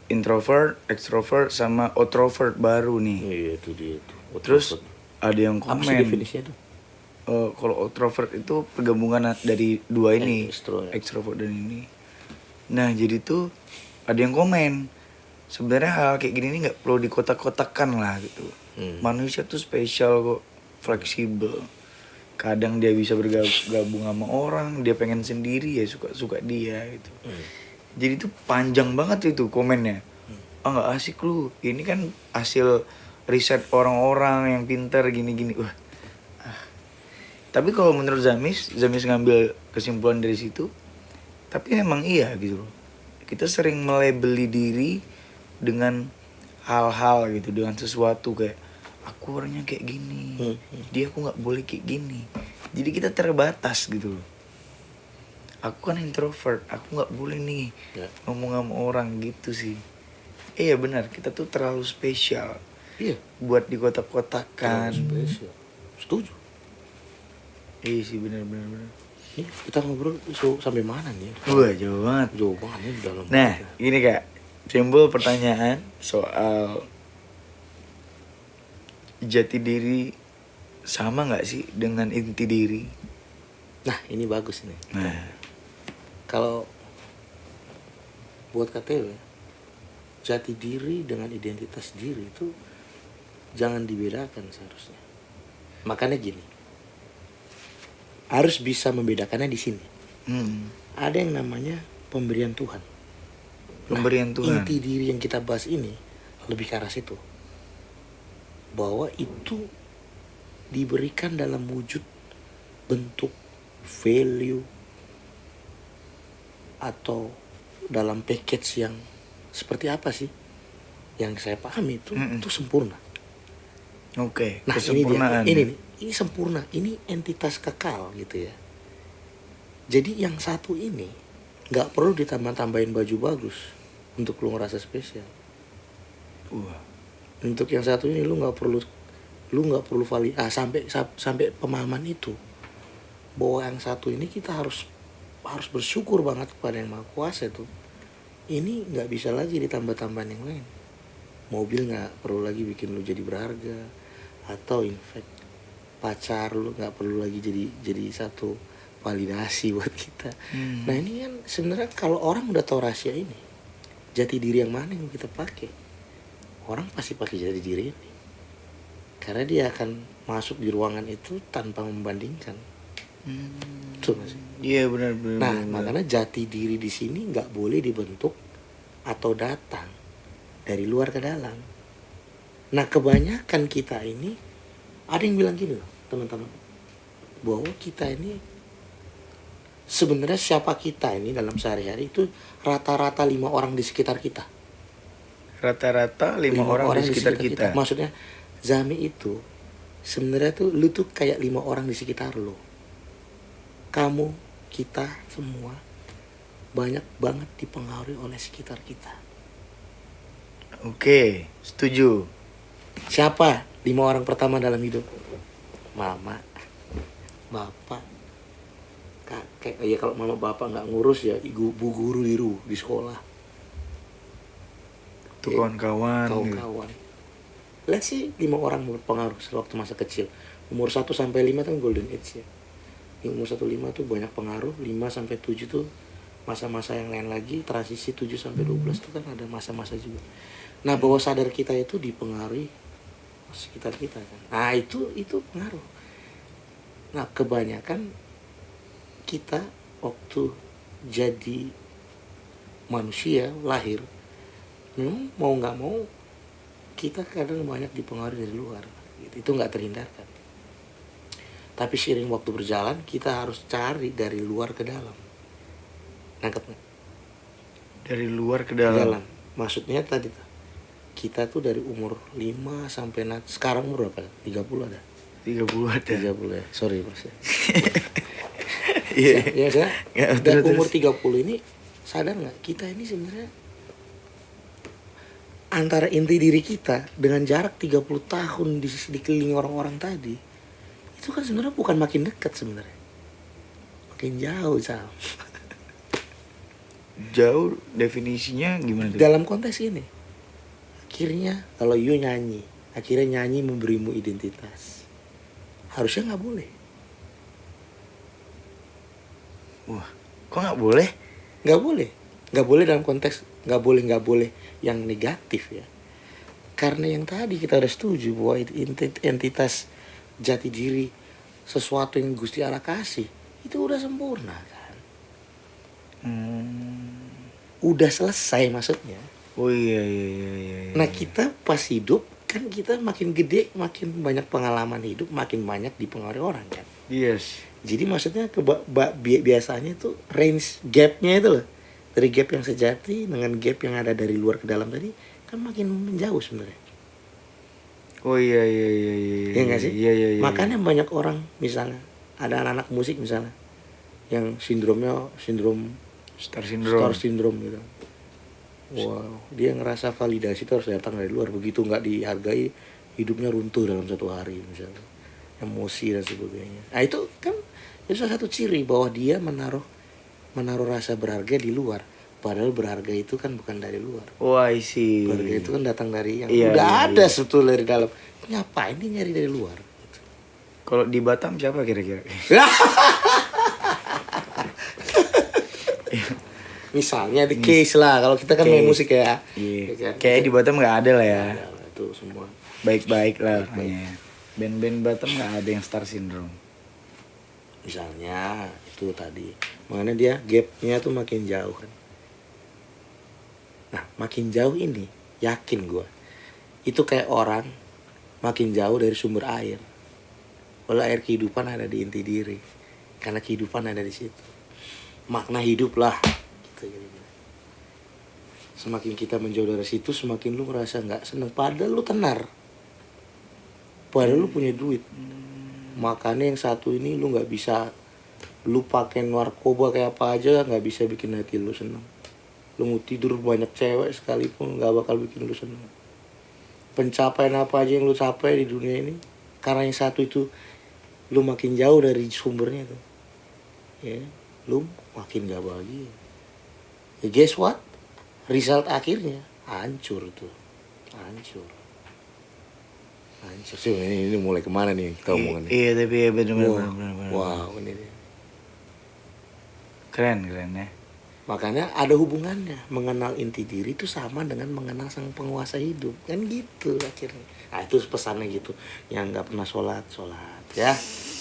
introvert, extrovert, sama outrovert baru nih. Iya itu dia tuh. Terus ada yang apa sih komen. definisinya tuh? Kalau outrovert itu pergabungan dari dua ini, Extro, ya. extrovert dan ini. Nah jadi tuh ada yang komen, sebenarnya hal kayak gini ini nggak perlu dikotak-kotakan lah gitu. Manusia tuh spesial kok, fleksibel. Kadang dia bisa bergabung sama orang, dia pengen sendiri ya suka dia gitu. Jadi tuh panjang banget itu komennya. Nggak asik lu, ini kan hasil riset orang-orang yang pintar gini-gini. Wah. Tapi kalau menurut Zamis ngambil kesimpulan dari situ, tapi emang iya gitu loh. Kita sering melabeli diri dengan hal-hal gitu, dengan sesuatu kayak aku orangnya kayak gini, jadi aku nggak boleh kayak gini. Jadi kita terbatas gitu loh. Aku kan introvert, aku nggak boleh nih ngomong sama orang gitu sih. Iya benar, kita tuh terlalu spesial. Iya. Buat dikotak-kotakan. Spesial. Setuju. Iya sih benar. Kita ngobrol sampai mana nih? Wah jauh banget. Jauh banget nih dalam. Nah gini Kak, timbul pertanyaan soal jati diri sama nggak sih dengan inti diri? Nah ini bagus nih. Nah kalau buat KTW, jati diri dengan identitas diri itu jangan dibedakan seharusnya. Makanya gini, harus bisa membedakannya di sini. Ada yang namanya pemberian Tuhan. Pemberian Tuhan. Inti diri yang kita bahas ini lebih ke arah situ. Bahwa itu diberikan dalam wujud bentuk value atau dalam package yang seperti apa sih? Yang saya pahami itu sempurna. Oke, nah kesempurnaan. Ini sempurna, ini entitas kekal gitu ya. Jadi yang satu ini nggak perlu ditambah-tambahin baju bagus untuk lu ngerasa spesial. Untuk yang satu ini lu nggak perlu sampai pemahaman itu bahwa yang satu ini kita harus bersyukur banget kepada yang Maha Kuasa itu. Ini nggak bisa lagi ditambah-tambahin yang lain. Mobil nggak perlu lagi bikin lu jadi berharga, atau in fact pacar lu nggak perlu lagi jadi satu validasi buat kita. Nah ini kan sebenarnya kalau orang udah tahu rahasia ini, jati diri yang mana yang kita pakai, orang pasti pakai jati diri ini, karena dia akan masuk di ruangan itu tanpa membandingkan. Betul nggak sih? Iya benar. Nah, makanya jati diri di sini nggak boleh dibentuk atau datang dari luar ke dalam. Nah, kebanyakan kita ini ada yang bilang gini loh, teman-teman, bahwa kita ini sebenarnya siapa kita ini dalam sehari-hari itu rata-rata 5 orang di sekitar kita. Rata-rata 5 orang di sekitar kita. Maksudnya Zami itu sebenarnya tuh lu tuh kayak 5 orang di sekitar lu. Kamu, kita semua banyak banget dipengaruhi oleh sekitar kita. Oke, setuju. Siapa 5 orang pertama dalam hidup? Mama, bapak, kakek. Ya kalau mama bapak nggak ngurus ya bu guru di sekolah. Tuh kawan-kawan. Kawan-kawan. Lihat sih 5 orang berpengaruh sewaktu masa kecil. Umur 1 sampai 5 kan golden age ya. Di umur 1 5 tuh banyak pengaruh, 5 sampai 7 tuh masa-masa yang lain lagi, transisi 7 sampai 12 tuh kan ada masa-masa juga. Nah, bawah sadar kita itu dipengaruhi sekitar kita kan. Nah, itu pengaruh. Nah, kebanyakan kita waktu jadi manusia lahir, memang mau nggak mau kita kadang banyak dipengaruhi dari luar. Itu nggak terhindarkan. Tapi seiring waktu berjalan kita harus cari dari luar ke dalam. Nangkep nggak? Dari luar ke dalam. Maksudnya tadi kita tuh dari umur 5 sampai sekarang umur berapa? 30 ada? 30 ada. 30 ya. Sorry Mas. Iya. Ya saya. Dan umur 30 ini sadar nggak? Kita ini sebenarnya antara inti diri kita dengan jarak 30 tahun dikelilingi orang-orang tadi, itu kan sebenarnya bukan makin dekat sebenarnya, makin jauh Sam. Jauh definisinya gimana tuh? Dalam konteks ini, akhirnya kalau you nyanyi, akhirnya nyanyi memberimu identitas, harusnya nggak boleh. Wah, kok nggak boleh? Nggak boleh dalam konteks nggak boleh yang negatif ya. Karena yang tadi kita udah setuju bahwa entitas jati diri sesuatu yang Gusti Allah kasih itu udah sempurna kan. Udah selesai maksudnya. Oh iya. Nah kita pas hidup kan kita makin gede, makin banyak pengalaman hidup, makin banyak dipengaruhi orang kan. Yes. Jadi maksudnya biasanya itu range gapnya itu loh, dari gap yang sejati dengan gap yang ada dari luar ke dalam tadi kan makin menjauh sebenarnya. Oh iya. Iya nggak sih? Iya. Makanya banyak orang misalnya ada anak-anak musik misalnya yang sindrom Star syndrome gitu. Wow, dia ngerasa validasi itu harus datang dari luar. Begitu nggak dihargai, hidupnya runtuh dalam satu hari misalnya, emosi dan sebagainya. Nah itu kan itu salah satu ciri bahwa dia menaruh rasa berharga di luar. Padahal berharga itu kan bukan dari luar. Oh I see. Berharga itu kan datang dari yang Iya, udah iya, ada iya. sebetulnya dari dalam. Ngapain dia nyari dari luar? Kalau di Batam siapa kira-kira? Misalnya the case lah, kalau kita kan main musik ya. Iya. Ya kan? Kayak di Batam nggak ada lah ya. Ya, itu semua. Baik-baik lah orangnya. Band-band Batam nggak ada yang star syndrome. Misalnya itu tadi, makanya dia gapnya tuh makin jauh kan. Nah makin jauh ini yakin gue itu kayak orang makin jauh dari sumber air. Kalau air kehidupan ada di inti diri, karena kehidupan ada di situ. Makna hidup lah. Gitu. Semakin kita menjauh dari situ, semakin lu ngerasa nggak seneng. Padahal lu tenar. Padahal lu punya duit. Makanya yang satu ini lu nggak bisa, lu pakai narkoba kayak apa aja nggak bisa bikin hati lu seneng. Lu mau tidur banyak cewek sekalipun nggak bakal bikin lu seneng. Pencapaian apa aja yang lu capai di dunia ini, karena yang satu itu lu makin jauh dari sumbernya tuh, ya lu makin gak bahagia. Ya guess what, result akhirnya hancur tuh, hancur. Sih ini mulai kemana nih kita omongin nih? Iya tapi ya benar. Wow ini dia. Keren ya. Makanya ada hubungannya, mengenal inti diri itu sama dengan mengenal sang penguasa hidup kan gitu akhirnya. Nah itu pesannya gitu, yang nggak pernah sholat ya,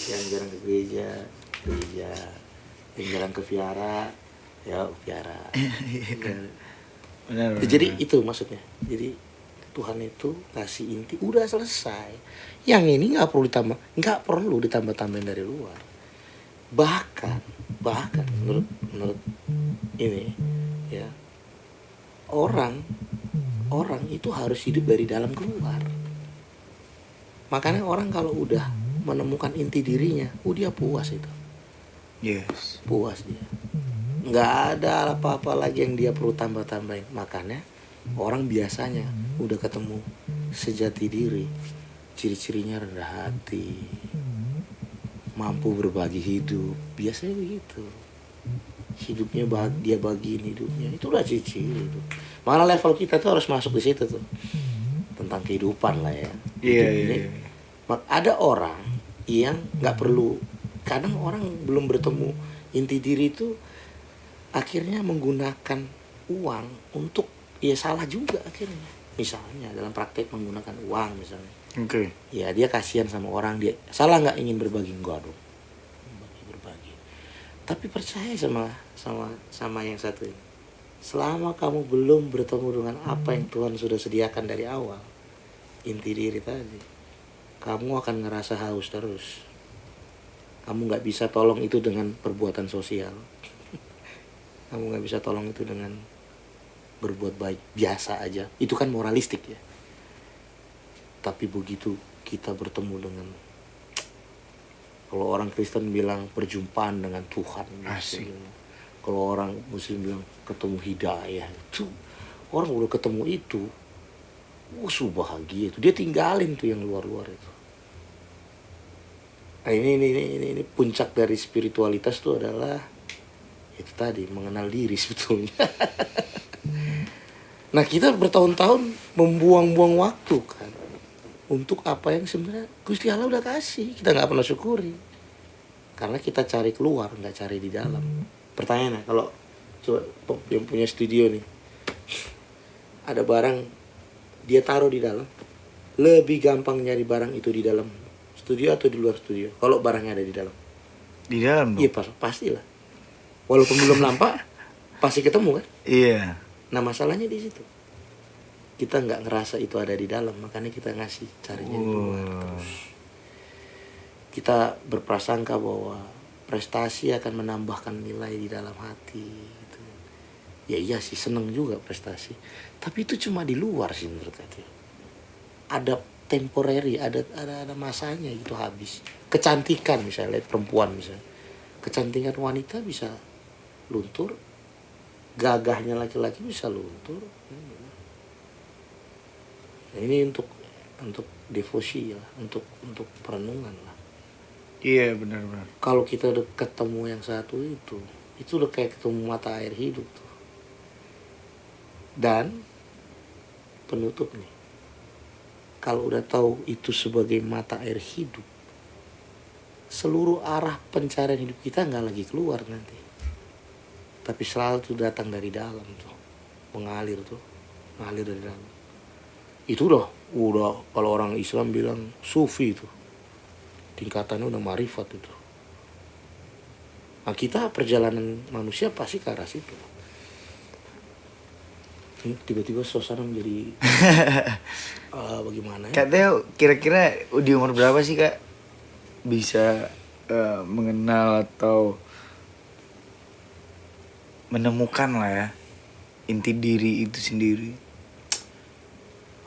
yang jarang ke gereja gereja, yang jalan ke Viara, ya Viara. Benar. Jadi itu maksudnya. Jadi Tuhan itu kasih inti udah selesai. Yang ini nggak perlu ditambah-tambahin dari luar. Bahkan menurut ini ya, orang itu harus hidup dari dalam keluar. Makanya orang kalau udah menemukan inti dirinya, dia puas itu. Yes. Puas dia. Nggak ada apa-apa lagi yang dia perlu tambah-tambahin. Makanya orang biasanya udah ketemu sejati diri, ciri-cirinya rendah hati, mampu berbagi hidup, biasanya begitu. Hidupnya dia bagiin hidupnya, itulah ciri-ciri itu. Mana level kita tuh harus masuk di situ tuh, tentang kehidupan lah ya. Iya. Ada orang yang nggak perlu, kadang orang belum bertemu inti diri itu akhirnya menggunakan uang untuk, ya salah juga akhirnya. Misalnya dalam praktek menggunakan uang misalnya. Oke. Ya dia kasihan sama orang, dia salah nggak ingin berbagi, enggak dong, berbagi. Tapi percaya sama yang satu ini, selama kamu belum bertemu dengan apa yang Tuhan sudah sediakan dari awal, inti diri tadi, kamu akan ngerasa haus terus. Kamu nggak bisa tolong itu dengan perbuatan sosial. Kamu nggak bisa tolong itu dengan berbuat baik biasa aja. Itu kan moralistik ya. Tapi begitu kita bertemu dengan, kalau orang Kristen bilang perjumpaan dengan Tuhan. Asik. Kalau orang Muslim bilang ketemu hidayah. Itu orang udah ketemu itu, bahagia itu. Dia tinggalin tuh yang luar-luar itu. Nah, ini puncak dari spiritualitas itu adalah itu tadi, mengenal diri sebetulnya. Nah, kita bertahun-tahun membuang-buang waktu kan untuk apa yang sebenarnya Gusti Allah udah kasih, kita nggak pernah syukuri karena kita cari keluar, nggak cari di dalam. Pertanyaannya, kalau coba yang punya studio nih, ada barang dia taruh di dalam, lebih gampang nyari barang itu di dalam studio atau di luar studio kalau barangnya ada di dalam? Di dalam dong. Iya pastilah, walaupun belum nampak pasti ketemu kan. Iya. Nah masalahnya di situ, kita nggak ngerasa itu ada di dalam, makanya kita ngasih carinya di luar terus. Kita berprasangka bahwa prestasi akan menambahkan nilai di dalam hati gitu. Ya iya sih, seneng juga prestasi, tapi itu cuma di luar sih menurut saya. Ada temporary, ada masanya itu habis. Kecantikan misalnya, perempuan misalnya, kecantikan wanita bisa luntur, gagahnya laki-laki bisa luntur. Nah, ini untuk devosi ya, untuk perenungan lah. Iya, benar-benar. Kalau kita udah ketemu yang satu itu udah kayak ketemu mata air hidup tuh. Dan penutup nih, kalau udah tahu itu sebagai mata air hidup, seluruh arah pencarian hidup kita nggak lagi keluar nanti, tapi selalu tuh datang dari dalam tuh, mengalir dari dalam. Itu udah kalau orang Islam bilang sufi itu, tingkatannya udah marifat itu. Nah kita perjalanan manusia pasti ke arah situ. Tiba-tiba suasana menjadi bagaimana ya? Kak Teo, kira-kira di umur berapa sih Kak bisa mengenal atau menemukan lah ya inti diri itu sendiri?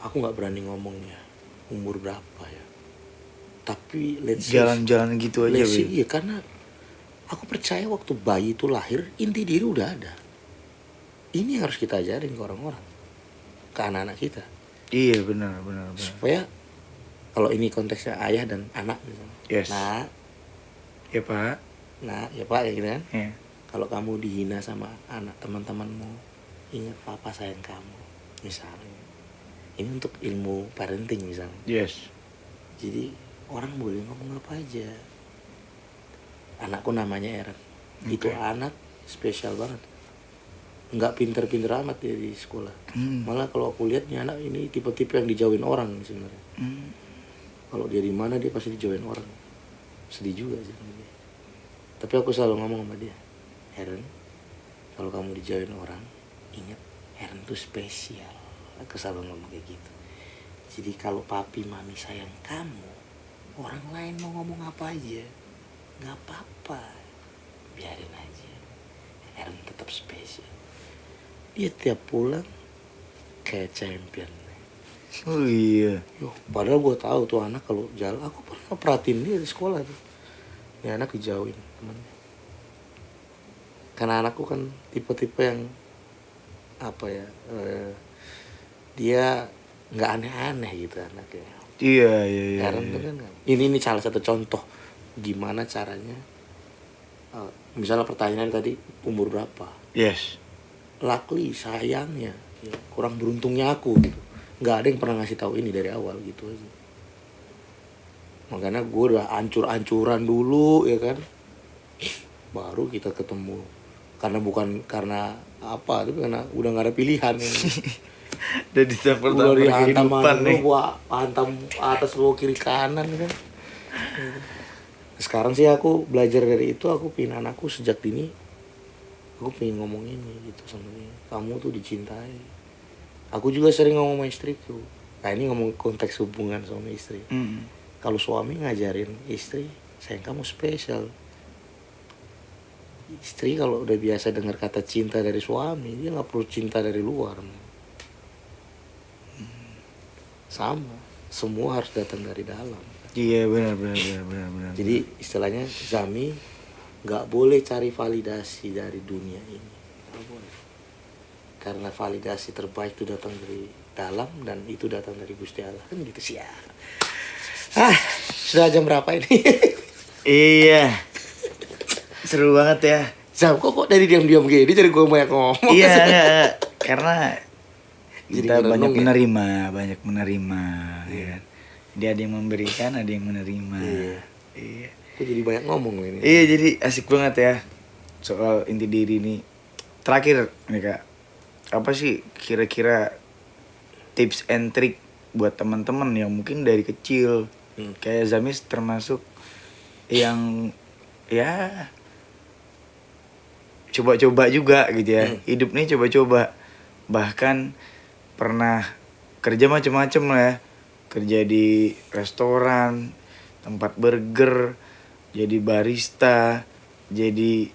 Aku nggak berani ngomongnya umur berapa ya. Tapi let's say Jalan-jalan gitu aja. iya, karena aku percaya waktu bayi itu lahir, inti diri udah ada. Ini yang harus kita ajarin ke orang-orang, ke anak-anak kita. Iya, benar. Supaya kalau ini konteksnya ayah dan anak misalnya. Yes. Nah, Ya Pak. nah ya Pak ya gitu kan. Yeah. Kalau kamu dihina sama anak teman-temanmu, ingat papa sayang kamu misalnya. Ini untuk ilmu parenting misalnya. Yes. Jadi orang boleh ngomong apa aja. Anakku namanya Aaron. Itu anak spesial banget. Nggak pinter-pinter amat dia di sekolah. Malah kalau aku lihat nih anak ini tipe-tipe yang dijauhin orang sebenarnya. Kalau dia di mana dia pasti dijauhin orang. Sedih juga sih. Tapi aku selalu ngomong sama dia, Heren, kalau kamu dijauhin orang, ingat Heren tuh spesial. Aku selalu ngomong kayak gitu. Jadi kalau papi mami sayang kamu, orang lain mau ngomong apa aja nggak apa-apa, biarin aja. Heren tetap spesial. Dia tiap pulang kayak champion. Oh iya. Yo, padahal gue tahu tuh anak kalau jalan, aku pernah perhatiin dia di sekolah tuh. Ini anak dijauhin temennya. Karena anakku kan tipe-tipe yang apa ya, dia nggak aneh-aneh gitu anaknya. Iya, iya, iya. Heran tuh kan. Ini salah satu contoh gimana caranya. Misalnya pertanyaan tadi umur berapa? Yes. Luckily sayangnya ya, kurang beruntungnya aku gitu. Nggak ada yang pernah ngasih tahu ini dari awal gitu aja. Makanya gue udah ancur-ancuran dulu ya kan. Baru kita ketemu. Karena bukan karena apa, tapi karena udah nggak ada pilihan ya. Dan di tahap Udah pertama dihantam kehidupan nih. gua hantam atas bawah kiri kanan kan. Sekarang sih aku belajar dari itu, aku pingin anakku sejak dini, aku pengen ngomong ini gitu sama dia, kamu tuh dicintai. Aku juga sering ngomong sama istriku. Nah ini ngomong konteks hubungan sama istri. Kalau suami ngajarin istri, sayang kamu spesial. Istri kalau udah biasa dengar kata cinta dari suami, dia nggak perlu cinta dari luar. Sama, semua harus datang dari dalam. Iya, benar. Jadi istilahnya Zami nggak boleh cari validasi dari dunia ini, nggak boleh. Karena validasi terbaik itu datang dari dalam dan itu datang dari Gusti Allah kan gitu sih ya. Sudah jam berapa ini? Iya. Seru banget ya. Zam, kok dari diam-diam gini jadi gue banyak ngomong. Iya, karena Jadi kita banyak ngerenung ya? menerima, ya kan. Dia ada yang memberikan, ada yang menerima. Iya. Kok jadi banyak ngomong ini? Iya, jadi asik banget ya soal inti diri ini. Terakhir nih Kak, apa sih kira-kira tips and trick buat teman-teman yang mungkin dari kecil kayak Zamis termasuk yang ya coba-coba juga gitu ya. Hidup nih coba-coba. Bahkan pernah kerja macem-macem lah ya. Kerja di restoran, tempat burger, jadi barista, jadi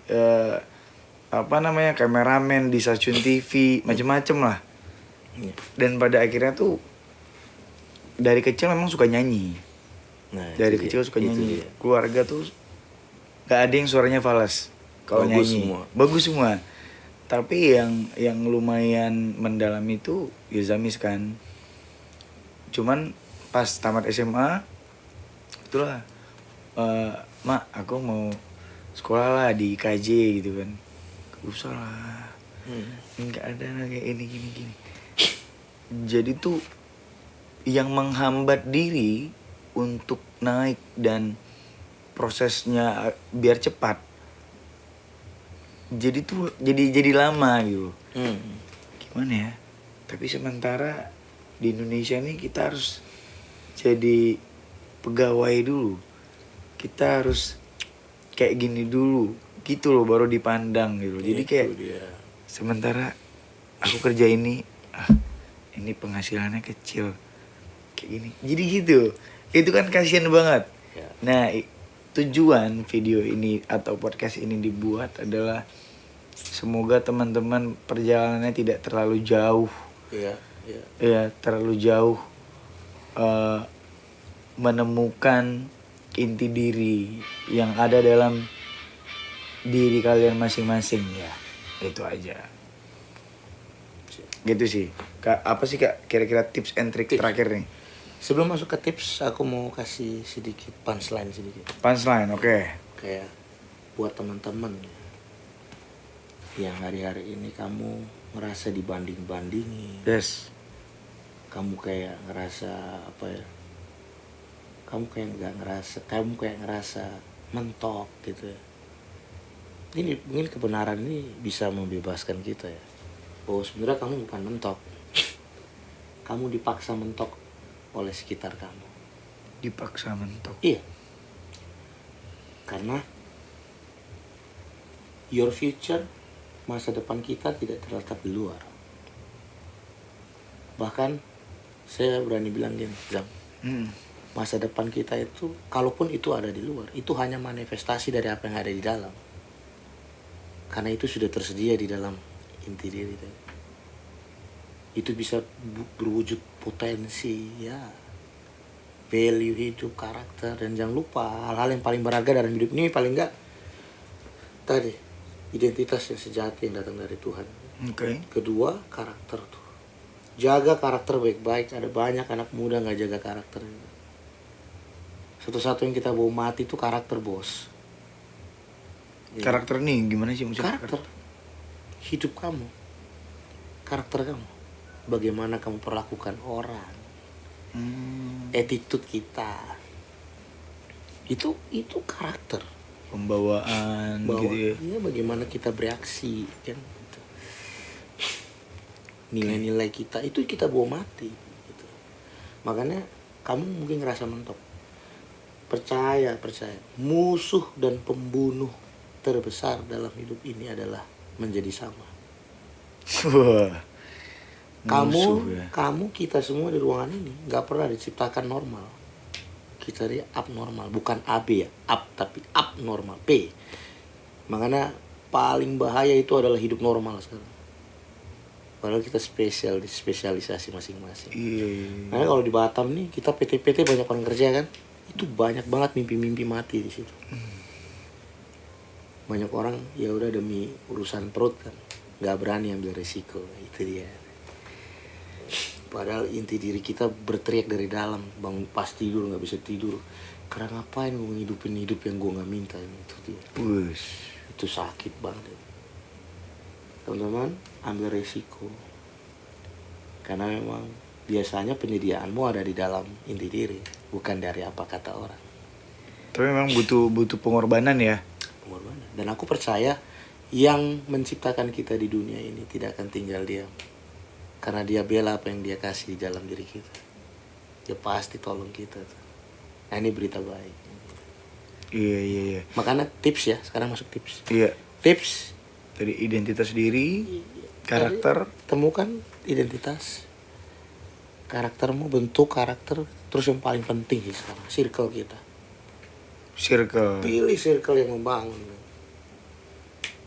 kameramen di stasiun TV, macem-macem lah. Dan pada akhirnya tuh dari kecil memang suka nyanyi. Nah, Dari itu kecil dia, suka itu nyanyi. dia. Keluarga tuh gak ada yang suaranya falas kalau Bagus nyanyi. semua. Bagus semua. Tapi yang lumayan mendalam itu ya Zamis kan. Cuman pas tamat SMA itulah Mak aku mau sekolah lah di IKJ gitu kan. Gak usah lah. Nggak ada lah kayak ini gini. Jadi tuh yang menghambat diri untuk naik dan prosesnya biar cepat. Jadi tuh jadi lama gitu. Gimana ya? Tapi sementara di Indonesia nih kita harus jadi pegawai dulu. Kita harus kayak gini dulu. Gitu loh baru dipandang gitu. Jadi kayak sementara aku kerja ini ini penghasilannya kecil kayak gini. Jadi gitu. Itu kan kasihan banget. Ya. Nah, tujuan video ini atau podcast ini dibuat adalah semoga teman-teman perjalanannya tidak terlalu jauh. Iya. Ya, terlalu jauh menemukan inti diri yang ada dalam diri kalian masing-masing ya. Itu aja. Gitu sih. Kak, apa sih Kak kira-kira tips and trick terakhir nih? Sebelum masuk ke tips, aku mau kasih sedikit punchline sedikit. Punchline, oke. Kayak buat teman-teman yang hari-hari ini kamu ngerasa dibanding-bandingin. Yes. Kamu kayak ngerasa apa ya? Kamu kayak ngerasa mentok gitu ya. Ini kebenaran ini bisa membebaskan kita ya. Oh sebenarnya kamu bukan mentok. Kamu dipaksa mentok oleh sekitar kamu. Dipaksa mentok. Iya. Karena your future, masa depan kita tidak terletak di luar. Bahkan saya berani bilang gini, Zam, masa depan kita itu, kalaupun itu ada di luar, itu hanya manifestasi dari apa yang ada di dalam. Karena itu sudah tersedia di dalam inti diri. Itu bisa berwujud potensi, ya, value hidup, karakter, dan jangan lupa hal-hal yang paling berharga dalam hidup ini paling enggak tadi identitas yang sejati yang datang dari Tuhan. Kedua, karakter tuh. Jaga karakter baik-baik. Ada banyak anak muda nggak jaga karakternya. Satu-satu yang kita bawa mati itu karakter, bos. Karakter nih gimana sih maksudnya? Karakter hidup kamu, karakter kamu, bagaimana kamu perlakukan orang, attitude kita, itu karakter. Pembawaan gitu ya. Iya, bagaimana kita bereaksi kan. Nilai-nilai kita itu kita bawa mati gitu. Makanya kamu mungkin ngerasa mentok. Percaya, musuh dan pembunuh terbesar dalam hidup ini adalah menjadi sama. Wah. Kamu kita semua di ruangan ini nggak pernah diciptakan normal. Kita dia abnormal, bukan AB ya, tapi abnormal, P. Makanya paling bahaya itu adalah hidup normal sekarang. Padahal kita spesial di spesialisasi masing-masing. Iya. Nah, kalau di Batam nih kita PT banyak orang kerja kan, itu banyak banget mimpi-mimpi mati di situ. Banyak orang ya udah demi urusan perut kan, nggak berani ambil resiko, itu dia. Padahal inti diri kita berteriak dari dalam, bangun pas tidur nggak bisa tidur. Karena ngapain gue ngidupin hidup yang gue nggak minta, itu dia. Itu sakit banget. Teman-teman, ambil resiko. Karena memang biasanya penyediaanmu ada di dalam inti diri, bukan dari apa kata orang. Tapi memang butuh pengorbanan ya. Pengorbanan. Dan aku percaya yang menciptakan kita di dunia ini tidak akan tinggal diam. Karena dia bela apa yang dia kasih di dalam diri kita. Dia pasti tolong kita. Nah, ini berita baik. Iya. Makanya tips ya, sekarang masuk tips. Iya. Tips Dari identitas diri, karakter. Temukan identitas, karaktermu, bentuk karakter. Terus yang paling penting sih sekarang, circle kita. Pilih circle yang membangun.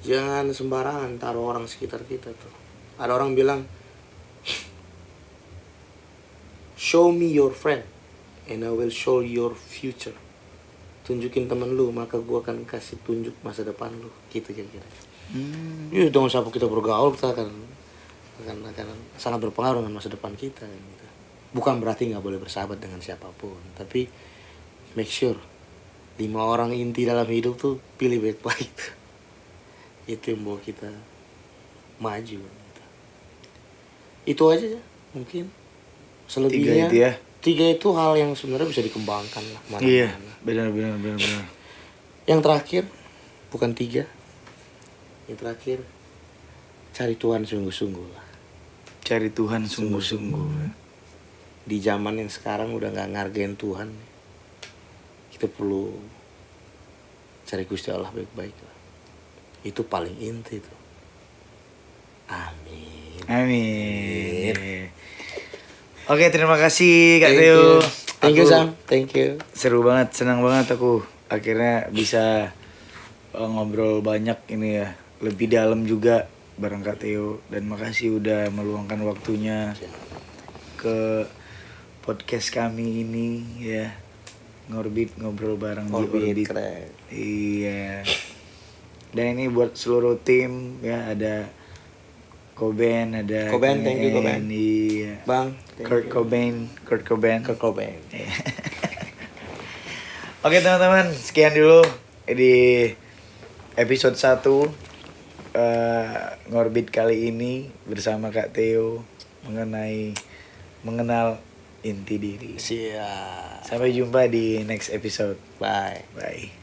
Jangan sembarangan taruh orang sekitar kita tuh. Ada orang bilang, show me your friend and I will show your future. Tunjukin temen lu, maka gua akan kasih tunjuk masa depan lu. Gitu kira-kira. Iya, dengan siapa kita bergaul, kita akan sangat berpengaruh dengan masa depan kita gitu. Bukan berarti nggak boleh bersahabat dengan siapapun, tapi make sure 5 orang inti dalam hidup tuh pilih baik-baik. Itu yang bawa kita maju gitu. Itu aja ya, mungkin. Selebihnya 3 itu hal yang sebenarnya bisa dikembangkan lah. Iya, benar. Yang terakhir bukan 3. Yang terakhir, cari Tuhan sungguh-sungguh lah. Cari Tuhan sungguh-sungguh. Di zaman yang sekarang udah gak ngargain Tuhan, kita perlu cari Gusti Allah baik-baik lah. Itu paling inti tuh. Amin. Oke, terima kasih Kak Theo. Thank you Sam. Thank you. Seru banget, senang banget aku. Akhirnya bisa ngobrol banyak ini ya. Lebih dalam juga bareng Kak Theo. Dan makasih udah meluangkan waktunya ke podcast kami ini ya. Ngobrol bareng di Orbit. Keren. Iya. Dan ini buat seluruh tim ya, ada Cobain, thank you Cobain. Iya. Bang, Kurt Cobain. Iya. Oke teman-teman, sekian dulu di episode 1 Ngorbit kali ini bersama Kak Theo mengenal inti diri. Siap. Sampai jumpa di next episode. Bye. Bye.